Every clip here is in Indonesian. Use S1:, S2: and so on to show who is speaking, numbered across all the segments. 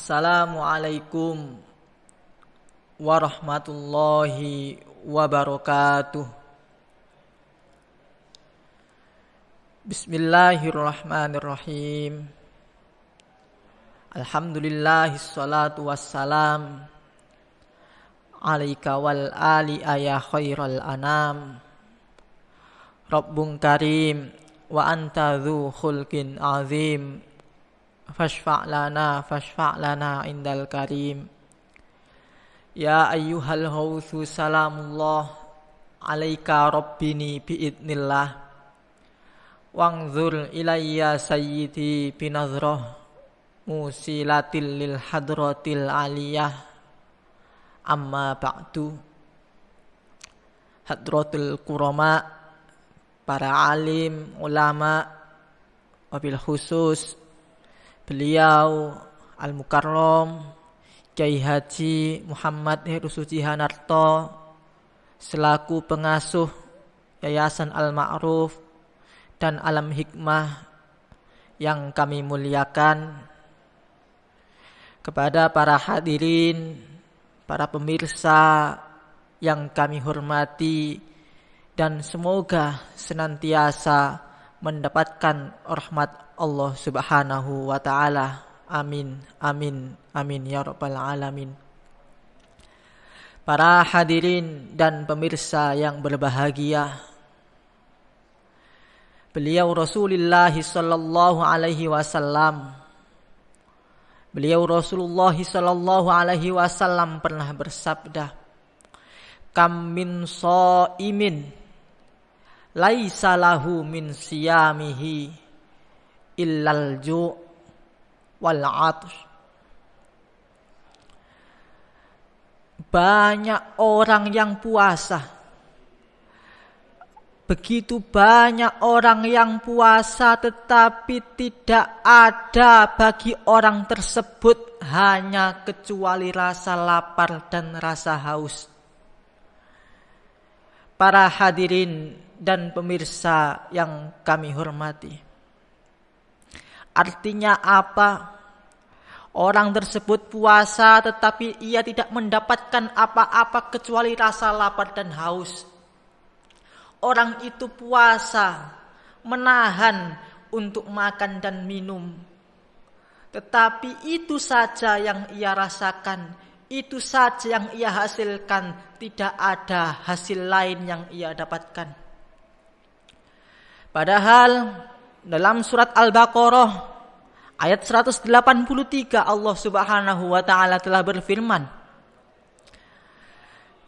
S1: Assalamualaikum warahmatullahi wabarakatuh. Bismillahirrahmanirrahim. Alhamdulillahis salatu wassalam alaika wal ali ya khairal anam. Rabbun karim wa anta dzu khulqin azim. Fashfa' lana indal karim. Ya ayyuhal hawthu salamullah alaika rabbini biidnillah. Wangzur ilayya sayyidi binazrah musilatil lil hadratil aliyah. Amma ba'du. Hadratul kurama, para alim, ulama, wabil khusus beliau Al-Mukarram Kyai Haji Muhammad Heru Suci Hanarto selaku pengasuh Yayasan Al-Ma'ruf dan Alam Hikmah yang kami muliakan, kepada para hadirin, para pemirsa yang kami hormati, dan semoga senantiasa mendapatkan rahmat Allah Subhanahu wa ta'ala. Amin, amin, amin ya rabbal alamin. Para hadirin dan pemirsa yang berbahagia, beliau Rasulullah sallallahu alaihi wasallam pernah bersabda, kam min shaimin laisa lahu min siyamihi illal ju' wal 'atsh. Banyak orang yang puasa, begitu banyak orang yang puasa, tetapi tidak ada bagi orang tersebut hanya kecuali rasa lapar dan rasa haus. Para hadirin dan pemirsa yang kami hormati, artinya apa? Orang tersebut puasa tetapi ia tidak mendapatkan apa-apa kecuali rasa lapar dan haus. Orang itu puasa, menahan untuk makan dan minum, tetapi itu saja yang ia rasakan, itu saja yang ia hasilkan, tidak ada hasil lain yang ia dapatkan. Padahal dalam surat Al-Baqarah ayat 183 Allah Subhanahu wa ta'ala telah berfirman,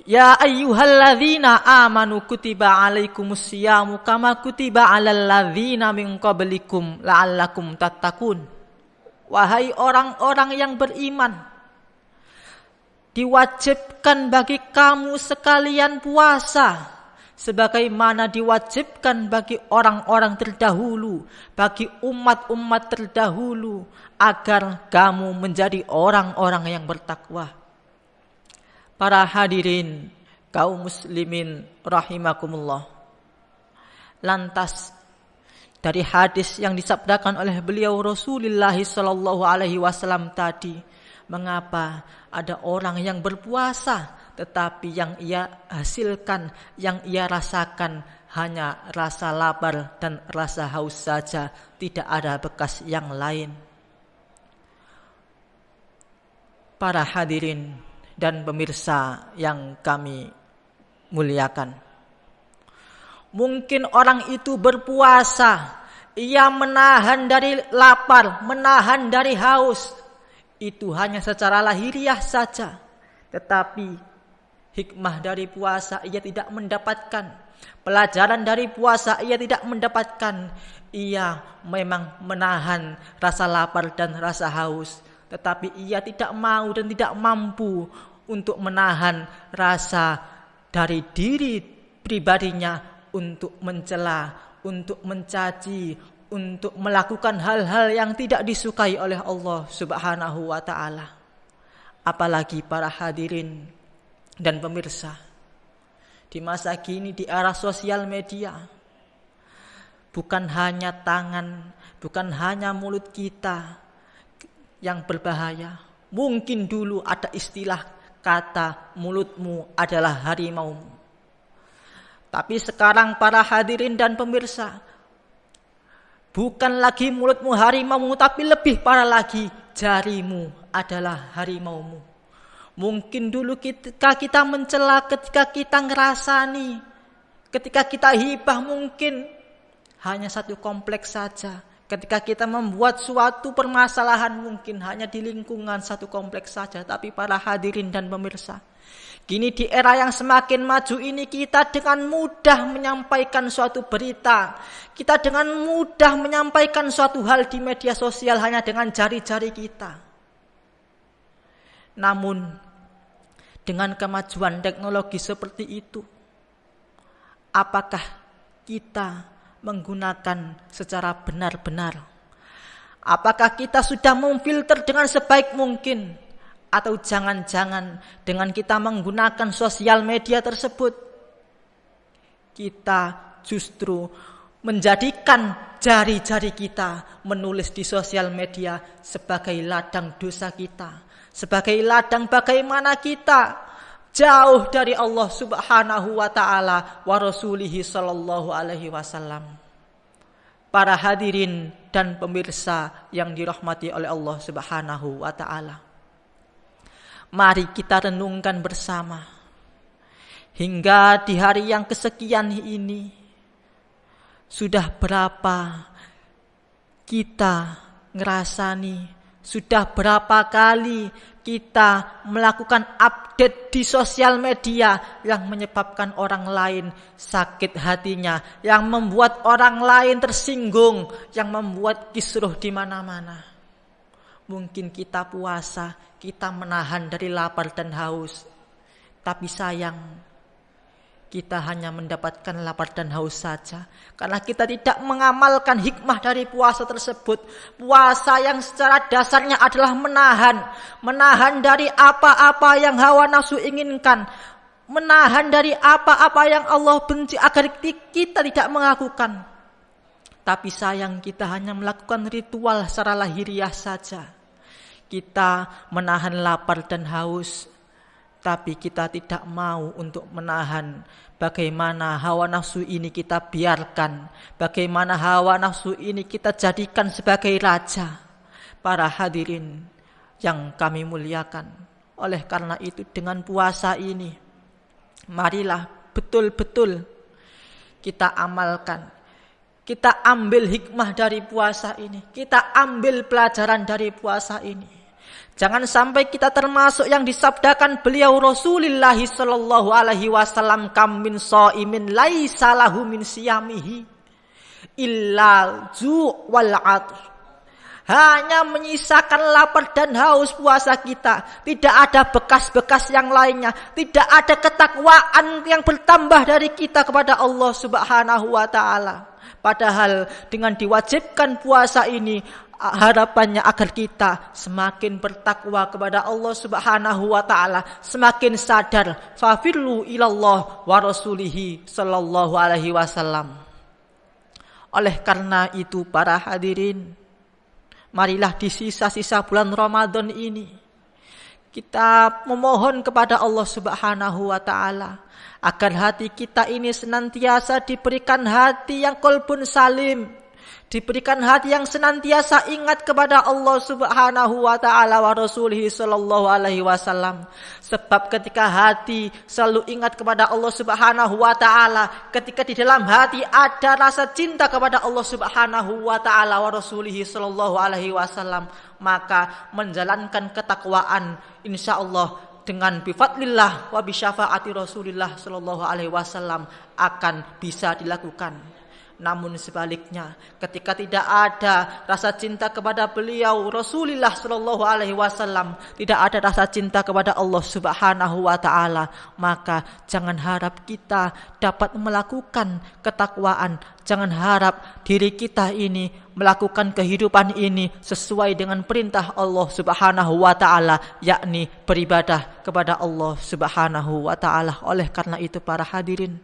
S1: ya ayyuhalladzina amanu kutiba alaikumusyiyamu kama kutiba alal ladzina min qablikum la'allakum tattaqun. Wahai orang-orang yang beriman, diwajibkan bagi kamu sekalian puasa sebagaimana diwajibkan bagi orang-orang terdahulu, bagi umat-umat terdahulu, agar kamu menjadi orang-orang yang bertakwa. Para hadirin kaum muslimin rahimakumullah. Lantas dari hadis yang disabdakan oleh beliau Rasulullah sallallahu alaihi wasallam tadi, mengapa ada orang yang berpuasa tetapi yang ia hasilkan, yang ia rasakan hanya rasa lapar dan rasa haus saja, tidak ada bekas yang lain? Para hadirin dan pemirsa yang kami muliakan, mungkin orang itu berpuasa, ia menahan dari lapar, menahan dari haus, itu hanya secara lahiriah saja, tetapi hikmah dari puasa ia tidak mendapatkan, pelajaran dari puasa ia tidak mendapatkan. Ia memang menahan rasa lapar dan rasa haus, tetapi ia tidak mau dan tidak mampu untuk menahan rasa dari diri pribadinya untuk mencela, untuk mencaci, untuk melakukan hal-hal yang tidak disukai oleh Allah Subhanahu wa ta'ala. Apalagi para hadirin dan pemirsa, di masa kini, di era sosial media, bukan hanya tangan, bukan hanya mulut kita yang berbahaya, Mungkin dulu ada istilah kata mulutmu adalah harimaumu. Tapi sekarang para hadirin dan pemirsa, bukan lagi mulutmu harimaumu, tapi lebih parah lagi, jarimu adalah harimaumu. Mungkin dulu ketika kita mencela, ketika kita ngerasani, ketika kita hibah, mungkin hanya satu kompleks saja. Ketika kita membuat suatu permasalahan, mungkin hanya di lingkungan satu kompleks saja. Tapi para hadirin dan pemirsa, kini di era yang semakin maju ini, kita dengan mudah menyampaikan suatu berita, kita dengan mudah menyampaikan suatu hal di media sosial hanya dengan jari-jari kita. Namun dengan kemajuan teknologi seperti itu, apakah kita menggunakan secara benar-benar? Apakah kita sudah memfilter dengan sebaik mungkin? Atau jangan-jangan dengan kita menggunakan sosial media tersebut, kita justru menjadikan jari-jari kita menulis di sosial media sebagai ladang dosa kita, sebagai ladang bagaimana kita jauh dari Allah Subhanahu wa ta'ala wa rasulihi sallallahu alaihi wasallam. Para hadirin dan pemirsa yang dirahmati oleh Allah Subhanahu wa ta'ala, mari kita renungkan bersama. Hingga di hari yang kesekian ini, sudah berapa kita ngerasani, sudah berapa kali kita melakukan update di sosial media yang menyebabkan orang lain sakit hatinya, yang membuat orang lain tersinggung, yang membuat kisruh di mana-mana. Mungkin kita puasa, kita menahan dari lapar dan haus, tapi sayang, kita hanya mendapatkan lapar dan haus saja. Karena kita tidak mengamalkan hikmah dari puasa tersebut. Puasa yang secara dasarnya adalah menahan dari apa-apa yang hawa nafsu inginkan, menahan dari apa-apa yang Allah benci agar kita tidak melakukan. Tapi sayang, kita hanya melakukan ritual secara lahiriah saja. Kita menahan lapar dan haus, tapi kita tidak mau untuk menahan bagaimana hawa nafsu ini kita biarkan, bagaimana hawa nafsu ini kita jadikan sebagai raja. Para hadirin yang kami muliakan, oleh karena itu dengan puasa ini, marilah betul-betul kita amalkan, kita ambil hikmah dari puasa ini, kita ambil pelajaran dari puasa ini. Jangan sampai kita termasuk yang disabdakan beliau Rasulullah sallallahu alaihi wasallam, kam min shaimin laisa lahu min siyamihi illa ju' wal 'atsh. Hanya menyisakan lapar dan haus puasa kita, tidak ada bekas-bekas yang lainnya, tidak ada ketakwaan yang bertambah dari kita kepada Allah Subhanahu wa taala. Padahal dengan diwajibkan puasa ini, harapannya agar kita semakin bertakwa kepada Allah Subhanahu wa taala, semakin sadar fafirlu ilallah wa rasulihi sallallahu alaihi wasallam. Oleh karena itu para hadirin, marilah di sisa-sisa bulan Ramadan ini kita memohon kepada Allah Subhanahu wa taala agar hati kita ini senantiasa diberikan hati yang qalbun salim, diberikan hati yang senantiasa ingat kepada Allah Subhanahu wa taala wa rasulihi sallallahu alaihi wasallam. Sebab ketika hati selalu ingat kepada Allah Subhanahu wa taala, ketika di dalam hati ada rasa cinta kepada Allah Subhanahu wa taala wa rasulihi sallallahu alaihi wasallam, maka menjalankan ketakwaan insyaallah dengan bifadlillah wa bisyafaati Rasulillah sallallahu alaihi wasallam akan bisa dilakukan. Namun sebaliknya, ketika tidak ada rasa cinta kepada beliau Rasulullah sallallahu alaihi wasallam, tidak ada rasa cinta kepada Allah Subhanahu wa taala, maka jangan harap kita dapat melakukan ketakwaan, jangan harap diri kita ini melakukan kehidupan ini sesuai dengan perintah Allah Subhanahu wa taala, yakni beribadah kepada Allah Subhanahu wa taala. Oleh karena itu para hadirin,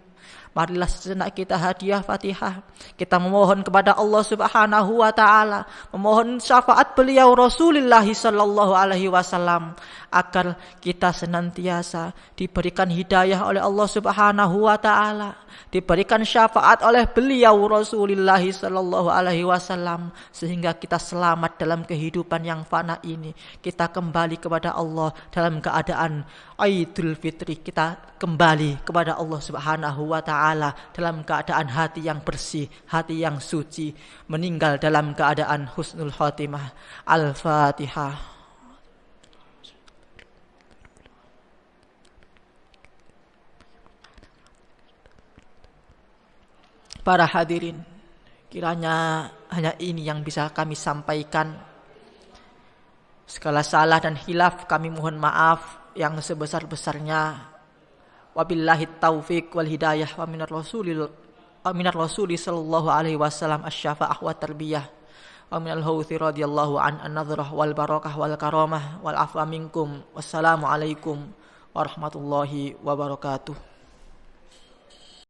S1: Marilah sejenak kita hadiah Fatihah. Kita memohon kepada Allah Subhanahu wa taala, memohon syafaat beliau Rasulullah sallallahu alaihi wasallam agar kita senantiasa diberikan hidayah oleh Allah Subhanahu wa taala, diberikan syafaat oleh beliau Rasulullah sallallahu alaihi wasallam sehingga kita selamat dalam kehidupan yang fana ini. Kita kembali kepada Allah dalam keadaan Idul Fitri, kita kembali kepada Allah Subhanahu wa taala dalam keadaan hati yang bersih, hati yang suci, meninggal dalam keadaan husnul khotimah. Al-Fatihah. Para hadirin, kiranya hanya ini yang bisa kami sampaikan. Segala salah dan khilaf kami mohon maaf yang sebesar-besarnya. Wabillahi taufiq wal hidayah wa minar rasuli sallallahu alaihi wasallam asy-syafa'ah wa tarbiyah wa minal hauthi radhiyallahu an an-nadhrah wal barakah wal karamah wal afwa minkum. Wassalamu alaikum warahmatullahi wabarakatuh.